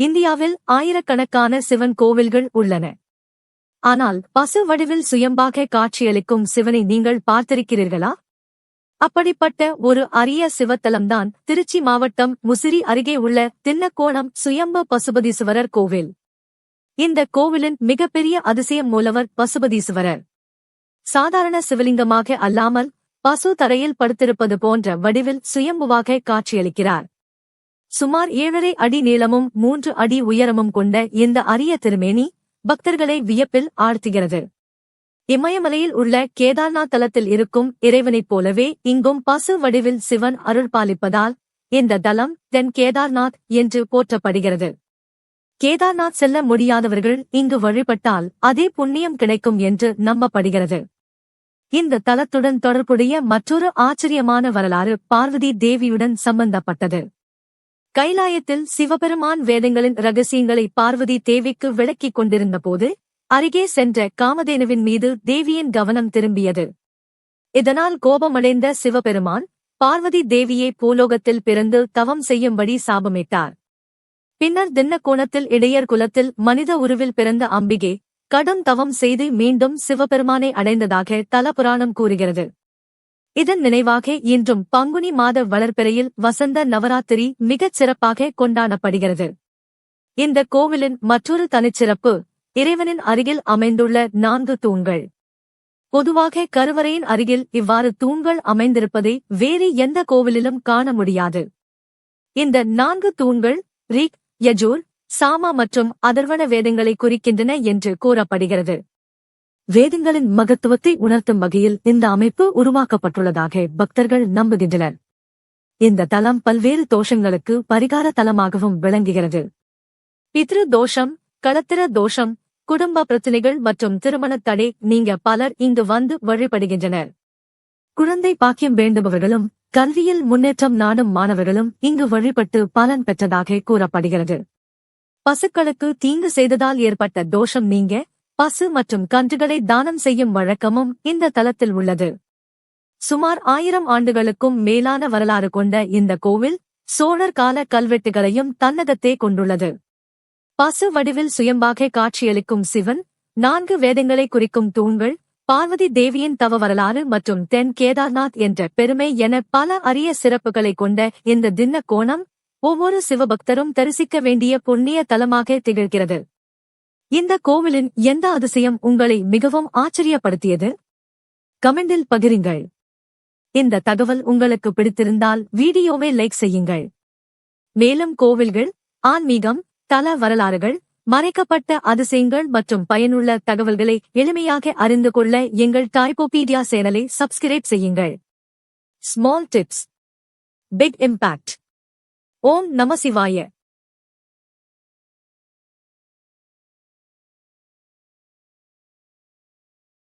இந்தியாவில் ஆயிரக்கணக்கான சிவன் கோவில்கள் உள்ளன. ஆனால் பசு வடிவில் சுயம்பாக காட்சியளிக்கும் சிவனை நீங்கள் பார்த்திருக்கிறீர்களா? அப்படிப்பட்ட ஒரு அரிய சிவத்தலம்தான் திருச்சி மாவட்டம் முசிறி அருகே உள்ள தின்னக்கோணம் சுயம்பு பசுபதீசுவரர் கோவில். இந்த கோவிலின் மிகப்பெரிய அதிசயம் மூலவர் பசுபதீசுவரர். சாதாரண சிவலிங்கமாக அல்லாமல் பசு தரையில் படுத்திருப்பது போன்ற வடிவில் சுயம்புவாக காட்சியளிக்கிறார். சுமார் 7.5 அடி நீளமும் 3 அடி உயரமும் கொண்ட இந்த அரிய திருமேனி பக்தர்களை வியப்பில் ஆழ்த்துகிறது. இமயமலையில் உள்ள கேதார்நாத் தலத்தில் இருக்கும் இறைவனைப் போலவே இங்கும் பசு வடிவில் சிவன் அருள்பாலிப்பதால் இந்த தலம் தென் கேதார்நாத் என்று போற்றப்படுகிறது. கேதார்நாத் செல்ல முடியாதவர்கள் இங்கு வழிபட்டால் அதே புண்ணியம் கிடைக்கும் என்று நம்பப்படுகிறது. இந்த தலத்துடன் தொடர்புடைய மற்றொரு ஆச்சரியமான வரலாறு பார்வதி தேவியுடன் சம்பந்தப்பட்டது. கைலாயத்தில் சிவபெருமான் வேதங்களின் ரகசியங்களை பார்வதி தேவிக்கு விளக்கிக் கொண்டிருந்தபோது அருகே சென்ற காமதேனுவின் மீது தேவியின் கவனம் திரும்பியது. இதனால் கோபமடைந்த சிவபெருமான் பார்வதி தேவியை பூலோகத்தில் பிறந்து தவம் செய்யும்படி சாபமிட்டார். பின்னர் தின்னக்கோணத்தில் இடையர் குலத்தில் மனித உருவில் பிறந்த அம்பிகை கடும் தவம் செய்து மீண்டும் சிவபெருமானை அடைந்ததாக தலபுராணம் கூறுகிறது. இதன் நினைவாக இன்றும் பங்குனி மாத வளர்பிறையில் வசந்த நவராத்திரி மிகச் சிறப்பாக கொண்டாடப்படுகிறது. இந்த கோவிலின் மற்றொரு தனிச்சிறப்பு இறைவனின் அருகில் அமைந்துள்ள 4 தூண்கள். பொதுவாக கருவறையின் அருகில் இவ்வாறு தூண்கள் அமைந்திருப்பதை வேறு எந்த கோவிலிலும் காண முடியாது. இந்த 4 தூண்கள் ரிக், யஜூர், சாம மற்றும் அதர்வண வேதங்களை குறிக்கின்றன என்று கூறப்படுகிறது. வேதங்களின் மகத்துவத்தை உணர்த்தும் வகையில் இந்த அமைப்பு உருவாக்கப்பட்டுள்ளதாக பக்தர்கள் நம்புகின்றனர். இந்த தலம் பல்வேறு தோஷங்களுக்கு பரிகார தலமாகவும் விளங்குகிறது. பித்ரு தோஷம், களத்திர தோஷம், குடும்ப பிரச்சினைகள் மற்றும் திருமணத் தடை நீங்க பலர் இங்கு வந்து வழிபடுகின்றனர். குழந்தை பாக்கியம் வேண்டுபவர்களும் கல்வியில் முன்னேற்றம் நாடும் மாணவர்களும் இங்கு வழிபட்டு பலன் பெற்றதாக கூறப்படுகிறது. பசுக்களுக்கு தீங்கு செய்ததால் ஏற்பட்ட தோஷம் நீங்க பசு மற்றும் கன்றுகளை தானம் செய்யும் வழக்கமும் இந்த தலத்தில் உள்ளது. சுமார் 1000 ஆண்டுகளுக்கும் மேலான வரலாறு கொண்ட இந்த கோவில் சோழர் கால கல்வெட்டுகளையும் தன்னகத்தே கொண்டுள்ளது. பசு வடிவில் சுயம்பாக காட்சியளிக்கும் சிவன், 4 வேதங்களை குறிக்கும் தூண்கள், பார்வதி தேவியின் தவ வரலாறு மற்றும் தென் கேதார்நாத் என்ற பெருமை என பல அரிய சிறப்புகளை கொண்ட இந்த தின்னக்கோணம் ஒவ்வொரு சிவபக்தரும் தரிசிக்க வேண்டிய புண்ணிய தலமாக திகழ்கிறது. இந்த கோவிலின் எந்த அதிசயம் உங்களை மிகவும் ஆச்சரியப்படுத்தியது? கமெண்டில் பகிருங்கள். இந்த தகவல் உங்களுக்கு பிடித்திருந்தால் வீடியோவை லைக் செய்யுங்கள். மேலும் கோவில்கள், ஆன்மீகம், தல வரலாறுகள், மறைக்கப்பட்ட அதிசயங்கள் மற்றும் பயனுள்ள தகவல்களை எளிமையாக அறிந்து கொள்ள எங்கள் டைப்போபீடியா சேனலை சப்ஸ்கிரைப் செய்யுங்கள். Small tips, big impact. ஓம் நம சிவாய.